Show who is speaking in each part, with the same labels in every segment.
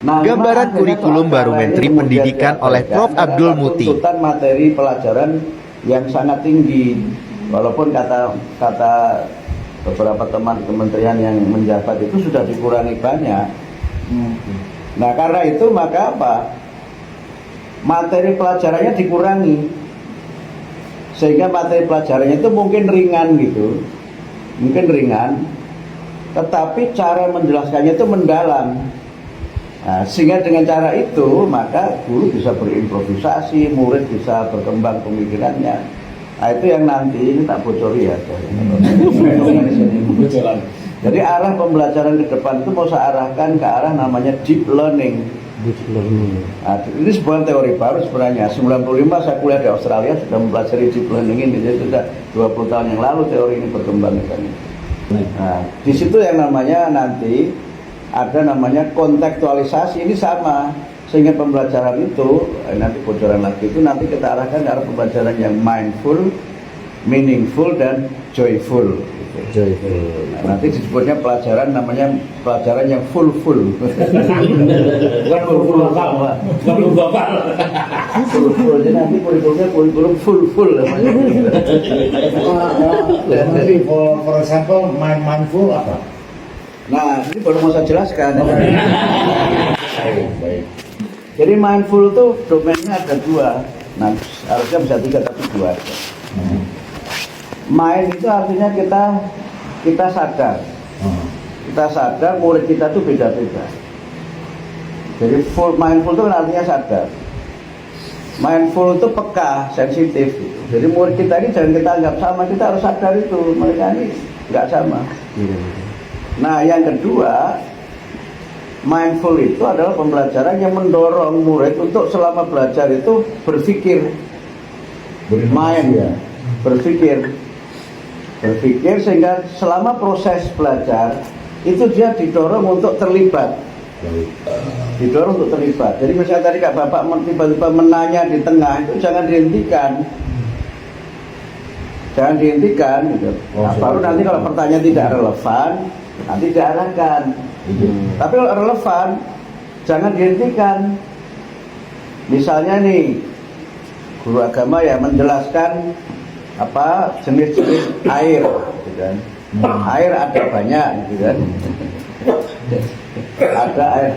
Speaker 1: Gambaran kurikulum baru Menteri Pendidikan oleh Prof. Abdul Muti.
Speaker 2: Tuntutan materi pelajaran yang sangat tinggi, walaupun kata beberapa teman kementerian yang menjabat itu sudah dikurangi banyak. Nah, karena itu maka apa? Materi pelajarannya dikurangi, sehingga materi pelajarannya itu mungkin ringan gitu, tetapi cara menjelaskannya itu mendalam. Nah, sehingga dengan cara itu maka guru bisa berimprovisasi, murid bisa berkembang pemikirannya. Nah, itu yang nanti ini tak bocori ya. Jadi arah pembelajaran ke depan itu mau saya arahkan ke arah namanya deep learning. Nah, ini sebuah teori baru sebenarnya. 95 saya kuliah di Australia sudah mempelajari deep learning ini. Jadi sudah 20 tahun yang lalu teori ini berkembang. Nah, di situ yang namanya nanti ada namanya kontekstualisasi, ini sama, sehingga pembelajaran itu nanti bocoran lagi itu nanti kita arahkan ke arah pembelajaran yang mindful, meaningful dan joyful. Nah, nanti disebutnya pelajaran namanya pelajaran yang full. Bukan full sama. Full. Jadi nanti kurikulumnya kurikulum full.
Speaker 3: Nanti for example mindful apa?
Speaker 2: Nah, ini baru mau saya jelaskan.
Speaker 3: Baik.
Speaker 2: Jadi mindful itu domainnya ada dua. Nah, harusnya bisa 3 tapi 2 aja. Mind itu artinya kita sadar. Kita sadar, murid kita tuh beda-beda. Jadi mindful itu artinya sadar. Mindful itu peka, sensitif. Jadi murid kita ini jangan kita anggap sama, kita harus sadar itu mereka ini nggak sama. Nah, yang kedua, mindful itu adalah pembelajaran yang mendorong murid untuk selama belajar itu berpikir. Berpikir sehingga selama proses belajar itu dia didorong untuk terlibat. Jadi misalnya tadi Kak Bapak tiba-tiba menanya di tengah, itu jangan dihentikan gitu. Nah, baru nanti kalau pertanyaan tidak relevan nanti diarahkan. Tapi kalau relevan jangan dihentikan. Misalnya nih guru agama ya menjelaskan apa jenis-jenis air gitu kan. Air ada banyak gitu kan. Ada air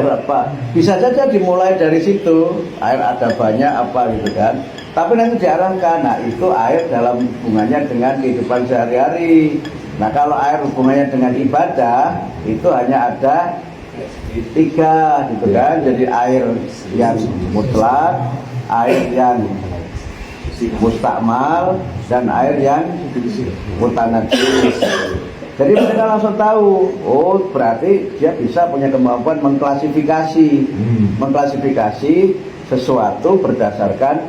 Speaker 2: apa. Bisa saja dimulai dari situ. Air ada banyak apa gitu kan. Tapi nanti diarahkan, nah itu air dalam hubungannya dengan kehidupan sehari-hari. Nah, kalau air hubungannya dengan ibadah itu hanya ada 3 gitu kan. Jadi air yang mutlak, air yang mustakmal, dan air yang mutanajis. Jadi mereka langsung tahu, oh berarti dia bisa punya kemampuan mengklasifikasi sesuatu berdasarkan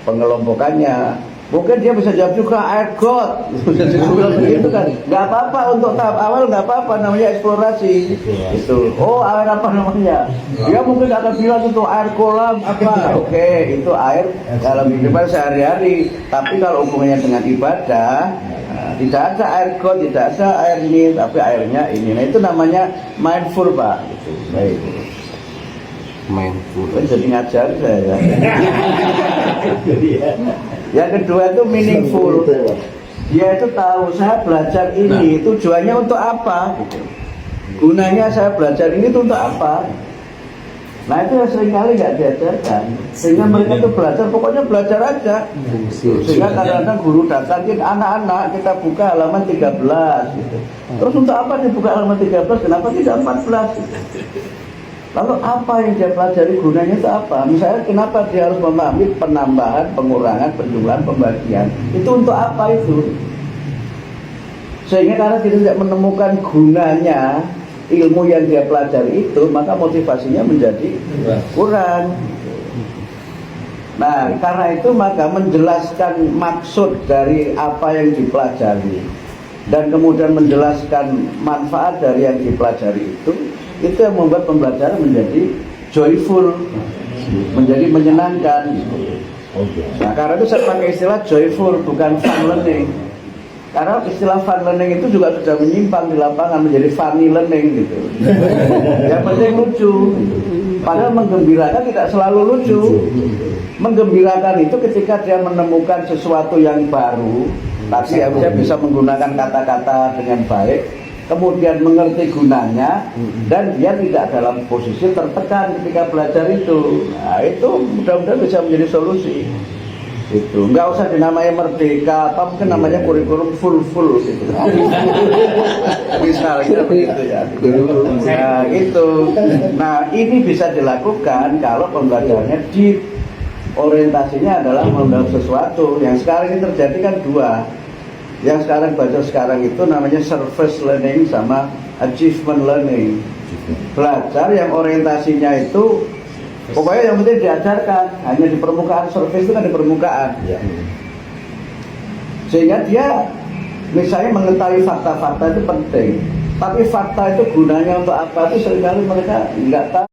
Speaker 2: pengelompokannya. Mungkin dia bisa jawab juga air got, begitu kan? Nggak apa-apa untuk tahap awal, nggak apa-apa, namanya eksplorasi. Itu, oh air apa namanya? Dia mungkin akan bilang itu air kolam apa? Oke, itu air dalam kehidupan sehari-hari. Tapi kalau hubungannya dengan ibadah, tidak ada air got, tidak ada air ini, tapi airnya ini. Nah itu namanya mindful, Pak. Gitu. Baik. Mindful. Jadi ngajar saya. Yang kedua itu meaningful. Dia itu tahu saya belajar ini tujuannya untuk apa? Gunanya saya belajar ini itu untuk apa? Nah itu yang seringkali nggak diajarkan. Sehingga mereka itu belajar, pokoknya belajar aja. Sehingga kadang-kadang guru datang, anak-anak kita buka halaman 13 gitu. Terus untuk apa dibuka halaman 13? Kenapa tidak 14? Gitu. Lalu apa yang dia pelajari, gunanya itu apa? Misalnya kenapa dia harus memahami penambahan, pengurangan, penjumlahan, pembagian? Itu untuk apa itu? Sehingga karena dia tidak menemukan gunanya ilmu yang dia pelajari itu, maka motivasinya menjadi kurang. Nah, karena itu maka menjelaskan maksud dari apa yang dipelajari dan kemudian menjelaskan manfaat dari yang dipelajari itu yang membuat pembelajaran menjadi joyful, menjadi menyenangkan. Nah, karena itu saya pakai istilah joyful, bukan fun learning. Karena istilah fun learning itu juga sudah menyimpang di lapangan menjadi funny learning gitu. Yang penting lucu. Padahal menggembirakan tidak selalu lucu. Menggembirakan itu ketika dia menemukan sesuatu yang baru, tapi dia bisa menggunakan kata-kata dengan baik, kemudian mengerti gunanya, dan dia tidak dalam posisi tertekan ketika belajar itu. Nah, itu mudah-mudahan bisa menjadi solusi. Itu nggak usah dinamai merdeka, apa mungkin namanya kurikulum full gitu. Misalnya begitu ya. Nah itu, nah ini bisa dilakukan kalau pembelajarannya di orientasinya adalah membangun sesuatu. Yang sekarang ini terjadi kan dua. Yang sekarang baca sekarang itu namanya surface learning sama achievement learning. Belajar yang orientasinya itu pokoknya yang penting diajarkan hanya di permukaan, surface itu kan di permukaan. Sehingga dia misalnya mengetahui fakta-fakta itu penting, tapi fakta itu gunanya untuk apa itu seringkali mereka nggak tahu.